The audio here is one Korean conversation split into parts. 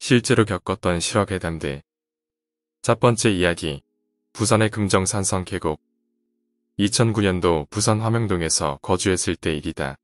실제로 겪었던 실화괴담들. 첫 번째 이야기. 부산의 금정산성 계곡. 2009년도 부산 화명동에서 거주했을 때 일이다.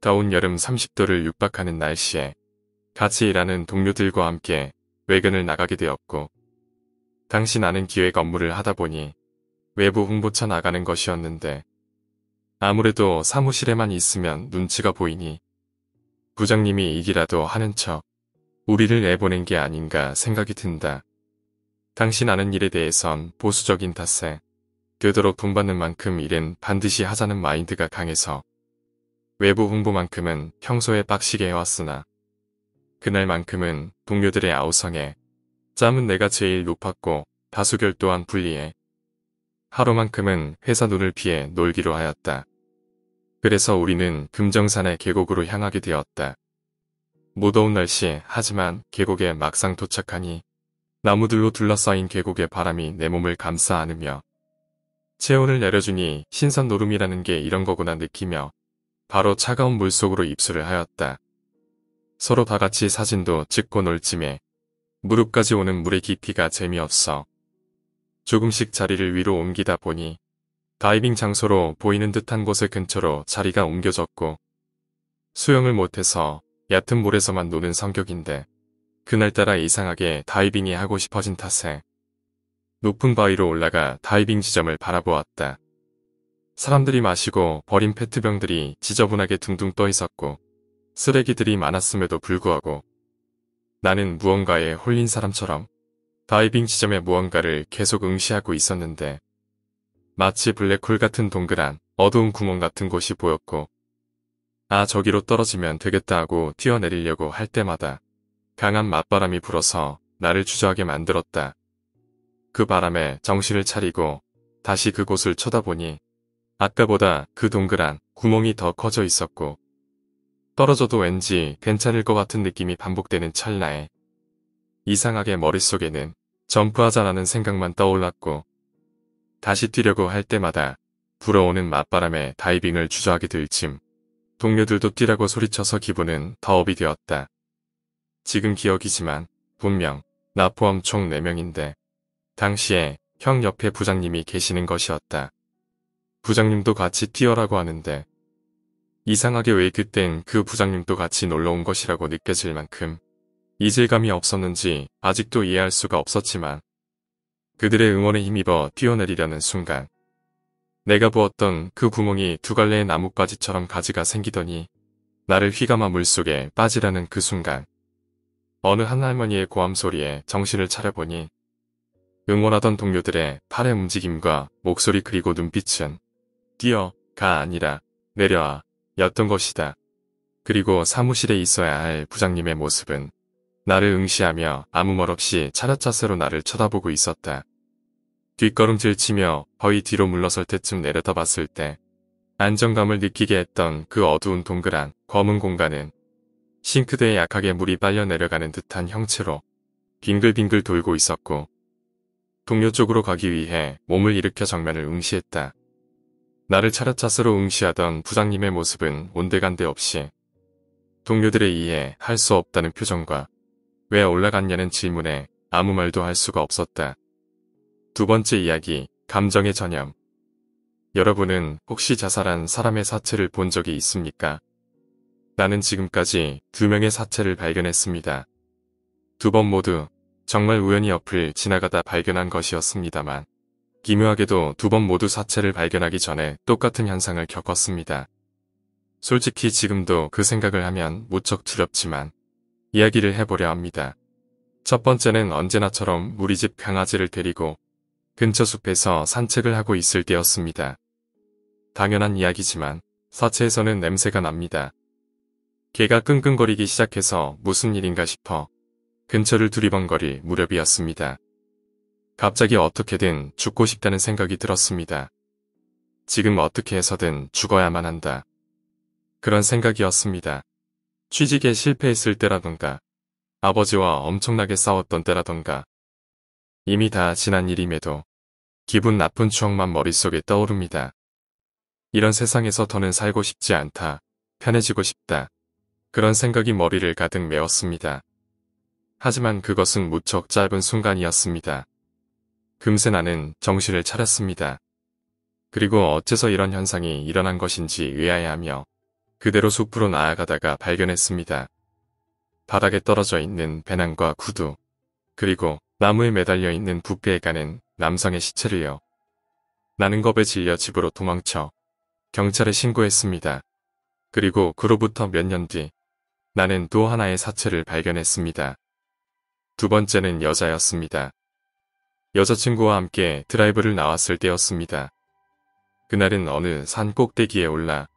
더운 여름 30도를 육박하는 날씨에 같이 일하는 동료들과 함께 외근을 나가게 되었고, 당시 나는 기획 업무를 하다 보니 외부 홍보차 나가는 것이었는데, 아무래도 사무실에만 있으면 눈치가 보이니 부장님이 일이라도 하는 척 우리를 내보낸 게 아닌가 생각이 든다. 당시 나는 일에 대해선 보수적인 탓에 되도록 돈 받는 만큼 일은 반드시 하자는 마인드가 강해서 외부 홍보만큼은 평소에 빡시게 해왔으나 그날만큼은 동료들의 아우성에 짬은 내가 제일 높았고 다수결 또한 불리해 하루만큼은 회사 눈을 피해 놀기로 하였다. 그래서 우리는 금정산의 계곡으로 향하게 되었다. 무더운 날씨, 하지만 계곡에 막상 도착하니 나무들로 둘러싸인 계곡의 바람이 내 몸을 감싸 안으며 체온을 내려주니 신선 노름이라는 게 이런 거구나 느끼며 바로 차가운 물속으로 입수를 하였다. 서로 다같이 사진도 찍고 놀 쯤에 무릎까지 오는 물의 깊이가 재미없어 조금씩 자리를 위로 옮기다 보니 다이빙 장소로 보이는 듯한 곳의 근처로 자리가 옮겨졌고, 수영을 못해서 얕은 물에서만 노는 성격인데 그날따라 이상하게 다이빙이 하고 싶어진 탓에 높은 바위로 올라가 다이빙 지점을 바라보았다. 사람들이 마시고 버린 페트병들이 지저분하게 둥둥 떠 있었고 쓰레기들이 많았음에도 불구하고 나는 무언가에 홀린 사람처럼 다이빙 지점의 무언가를 계속 응시하고 있었는데, 마치 블랙홀 같은 동그란 어두운 구멍 같은 곳이 보였고, 아, 저기로 떨어지면 되겠다 하고 뛰어내리려고 할 때마다 강한 맞바람이 불어서 나를 주저하게 만들었다. 그 바람에 정신을 차리고 다시 그곳을 쳐다보니 아까보다 그 동그란 구멍이 더 커져 있었고, 떨어져도 왠지 괜찮을 것 같은 느낌이 반복되는 찰나에 이상하게 머릿속에는 점프하자라는 생각만 떠올랐고, 다시 뛰려고 할 때마다 불어오는 맞바람에 다이빙을 주저하게 될 즈음 동료들도 뛰라고 소리쳐서 기분은 더 업이 되었다. 지금 기억이지만 분명 나 포함 총 4명인데 당시에 형 옆에 부장님이 계시는 것이었다. 부장님도 같이 뛰어라고 하는데 이상하게 왜 그땐 그 부장님도 같이 놀러온 것이라고 느껴질 만큼 이질감이 없었는지 아직도 이해할 수가 없었지만, 그들의 응원에 힘입어 뛰어내리려는 순간 내가 부었던 그 구멍이 두 갈래의 나뭇가지처럼 가지가 생기더니 나를 휘감아 물속에 빠지라는 그 순간 어느 한 할머니의 고함 소리에 정신을 차려보니 응원하던 동료들의 팔의 움직임과 목소리 그리고 눈빛은 뛰어가 아니라 내려와 였던 것이다. 그리고 사무실에 있어야 할 부장님의 모습은 나를 응시하며 아무 말 없이 차렷자세로 나를 쳐다보고 있었다. 뒷걸음질 치며 거의 뒤로 물러설 때쯤 내려다봤을 때 안정감을 느끼게 했던 그 어두운 동그란 검은 공간은 싱크대에 약하게 물이 빨려 내려가는 듯한 형체로 빙글빙글 돌고 있었고, 동료 쪽으로 가기 위해 몸을 일으켜 정면을 응시했다. 나를 차렷자세로 응시하던 부장님의 모습은 온데간데 없이 동료들에 의해 할 수 없다는 표정과 왜 올라갔냐는 질문에 아무 말도 할 수가 없었다. 두 번째 이야기, 감정의 전염. 여러분은 혹시 자살한 사람의 사체를 본 적이 있습니까? 나는 지금까지 2명의 사체를 발견했습니다. 2번 모두 정말 우연히 옆을 지나가다 발견한 것이었습니다만, 기묘하게도 2번 모두 사체를 발견하기 전에 똑같은 현상을 겪었습니다. 솔직히 지금도 그 생각을 하면 무척 두렵지만 이야기를 해보려 합니다. 첫 번째는 언제나처럼 우리 집 강아지를 데리고 근처 숲에서 산책을 하고 있을 때였습니다. 당연한 이야기지만 사체에서는 냄새가 납니다. 개가 끙끙거리기 시작해서 무슨 일인가 싶어 근처를 두리번거릴 무렵이었습니다. 갑자기 어떻게든 죽고 싶다는 생각이 들었습니다. 지금 어떻게 해서든 죽어야만 한다. 그런 생각이었습니다. 취직에 실패했을 때라던가 아버지와 엄청나게 싸웠던 때라던가 이미 다 지난 일임에도 기분 나쁜 추억만 머릿속에 떠오릅니다. 이런 세상에서 더는 살고 싶지 않다. 편해지고 싶다. 그런 생각이 머리를 가득 메웠습니다. 하지만 그것은 무척 짧은 순간이었습니다. 금세 나는 정신을 차렸습니다. 그리고 어째서 이런 현상이 일어난 것인지 의아해하며 그대로 숲으로 나아가다가 발견했습니다. 바닥에 떨어져 있는 배낭과 구두, 그리고 나무에 매달려 있는 붓배에 가는 남성의 시체를요. 나는 겁에 질려 집으로 도망쳐 경찰에 신고했습니다. 그리고 그로부터 몇 년 뒤 나는 또 하나의 사체를 발견했습니다. 두 번째는 여자였습니다. 여자친구와 함께 드라이브를 나왔을 때였습니다. 그날은 어느 산 꼭대기에 올라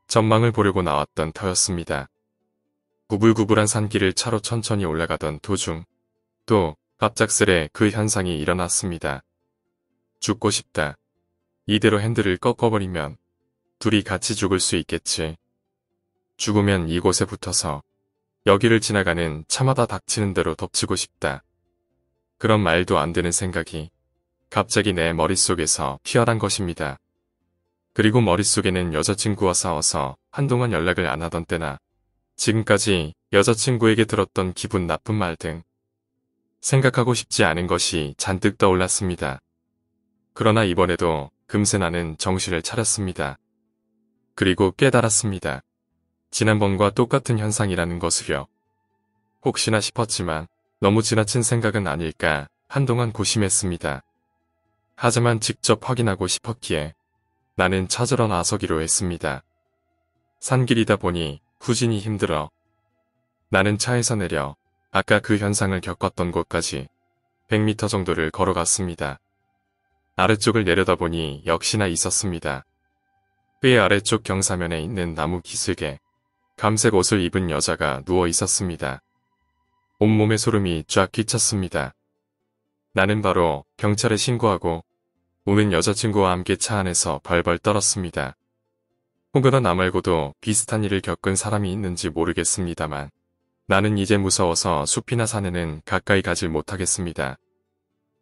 전망을 보려고 나왔던 터였습니다. 구불구불한 산길을 차로 천천히 올라가던 도중 또 갑작스레 그 현상이 일어났습니다. 죽고 싶다. 이대로 핸들을 꺾어버리면 둘이 같이 죽을 수 있겠지. 죽으면 이곳에 붙어서 여기를 지나가는 차마다 닥치는 대로 덮치고 싶다. 그런 말도 안 되는 생각이 갑자기 내 머릿속에서 피어난 것입니다. 그리고 머릿속에는 여자친구와 싸워서 한동안 연락을 안 하던 때나 지금까지 여자친구에게 들었던 기분 나쁜 말 등 생각하고 싶지 않은 것이 잔뜩 떠올랐습니다. 그러나 이번에도 금세 나는 정신을 차렸습니다. 그리고 깨달았습니다. 지난번과 똑같은 현상이라는 것을요. 혹시나 싶었지만 너무 지나친 생각은 아닐까 한동안 고심했습니다. 하지만 직접 확인하고 싶었기에 나는 찾으러 나서기로 했습니다. 산길이다 보니 후진이 힘들어 나는 차에서 내려 아까 그 현상을 겪었던 곳까지 100m 정도를 걸어갔습니다. 아래쪽을 내려다보니 역시나 있었습니다. 꽤 아래쪽 경사면에 있는 나무 기슭에 감색 옷을 입은 여자가 누워 있었습니다. 온몸에 소름이 쫙 끼쳤습니다. 나는 바로 경찰에 신고하고 우는 여자친구와 함께 차 안에서 벌벌 떨었습니다. 혹여나 나 말고도 비슷한 일을 겪은 사람이 있는지 모르겠습니다만 나는 이제 무서워서 숲이나 산에는 가까이 가질 못하겠습니다.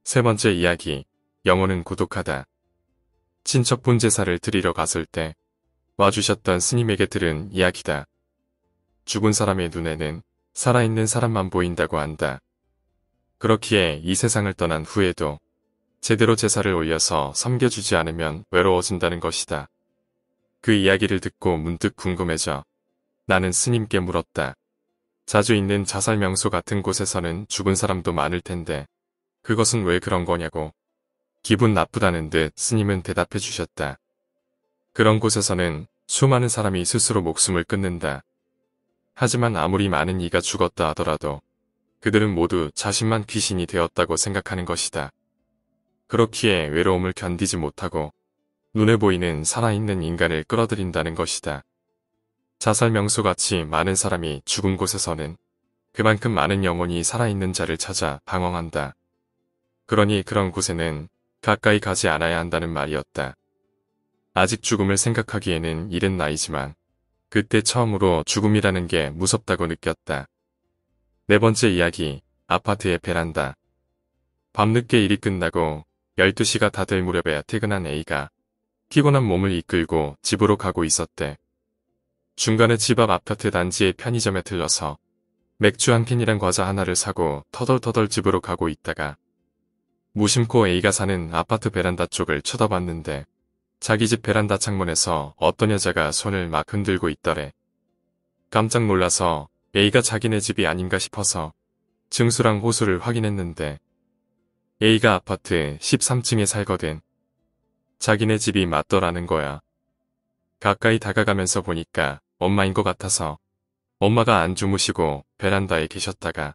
세 번째 이야기, 영혼은 고독하다. 친척분 제사를 드리러 갔을 때 와주셨던 스님에게 들은 이야기다. 죽은 사람의 눈에는 살아있는 사람만 보인다고 한다. 그렇기에 이 세상을 떠난 후에도 제대로 제사를 올려서 섬겨주지 않으면 외로워진다는 것이다. 그 이야기를 듣고 문득 궁금해져 나는 스님께 물었다. 자주 있는 자살 명소 같은 곳에서는 죽은 사람도 많을 텐데 그것은 왜 그런 거냐고. 기분 나쁘다는 듯 스님은 대답해 주셨다. 그런 곳에서는 수많은 사람이 스스로 목숨을 끊는다. 하지만 아무리 많은 이가 죽었다 하더라도 그들은 모두 자신만 귀신이 되었다고 생각하는 것이다. 그렇기에 외로움을 견디지 못하고 눈에 보이는 살아있는 인간을 끌어들인다는 것이다. 자살 명소같이 많은 사람이 죽은 곳에서는 그만큼 많은 영혼이 살아있는 자를 찾아 방황한다. 그러니 그런 곳에는 가까이 가지 않아야 한다는 말이었다. 아직 죽음을 생각하기에는 이른 나이지만 그때 처음으로 죽음이라는 게 무섭다고 느꼈다. 네 번째 이야기, 아파트의 베란다. 밤늦게 일이 끝나고 12시가 다 될 무렵에 퇴근한 A가 피곤한 몸을 이끌고 집으로 가고 있었대. 중간에 집 앞 아파트 단지의 편의점에 들러서 맥주 한 캔이랑 과자 하나를 사고 터덜터덜 집으로 가고 있다가 무심코 A가 사는 아파트 베란다 쪽을 쳐다봤는데 자기 집 베란다 창문에서 어떤 여자가 손을 막 흔들고 있더래. 깜짝 놀라서 A가 자기네 집이 아닌가 싶어서 증수랑 호수를 확인했는데 A가 아파트 13층에 살거든. 자기네 집이 맞더라는 거야. 가까이 다가가면서 보니까 엄마인 것 같아서 엄마가 안 주무시고 베란다에 계셨다가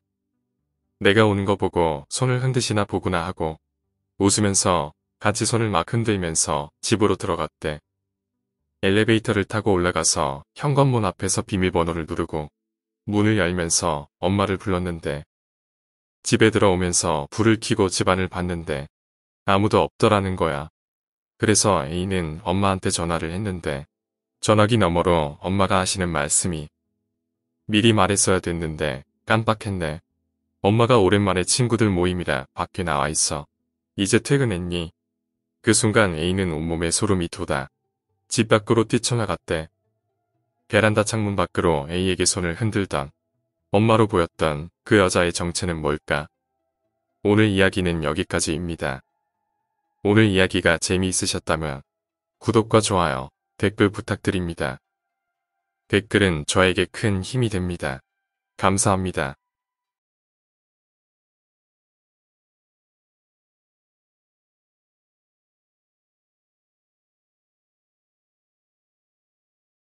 내가 오는 거 보고 손을 흔드시나 보구나 하고 웃으면서 같이 손을 막 흔들면서 집으로 들어갔대. 엘리베이터를 타고 올라가서 현관문 앞에서 비밀번호를 누르고 문을 열면서 엄마를 불렀는데 집에 들어오면서 불을 켜고 집안을 봤는데 아무도 없더라는 거야. 그래서 A는 엄마한테 전화를 했는데 전화기 너머로 엄마가 하시는 말씀이 미리 말했어야 됐는데 깜빡했네. 엄마가 오랜만에 친구들 모임이라 밖에 나와 있어. 이제 퇴근했니? 그 순간 A는 온몸에 소름이 돋아 집 밖으로 뛰쳐나갔대. 베란다 창문 밖으로 A에게 손을 흔들던 엄마로 보였던 그 여자의 정체는 뭘까? 오늘 이야기는 여기까지입니다. 오늘 이야기가 재미있으셨다면 구독과 좋아요, 댓글 부탁드립니다. 댓글은 저에게 큰 힘이 됩니다. 감사합니다.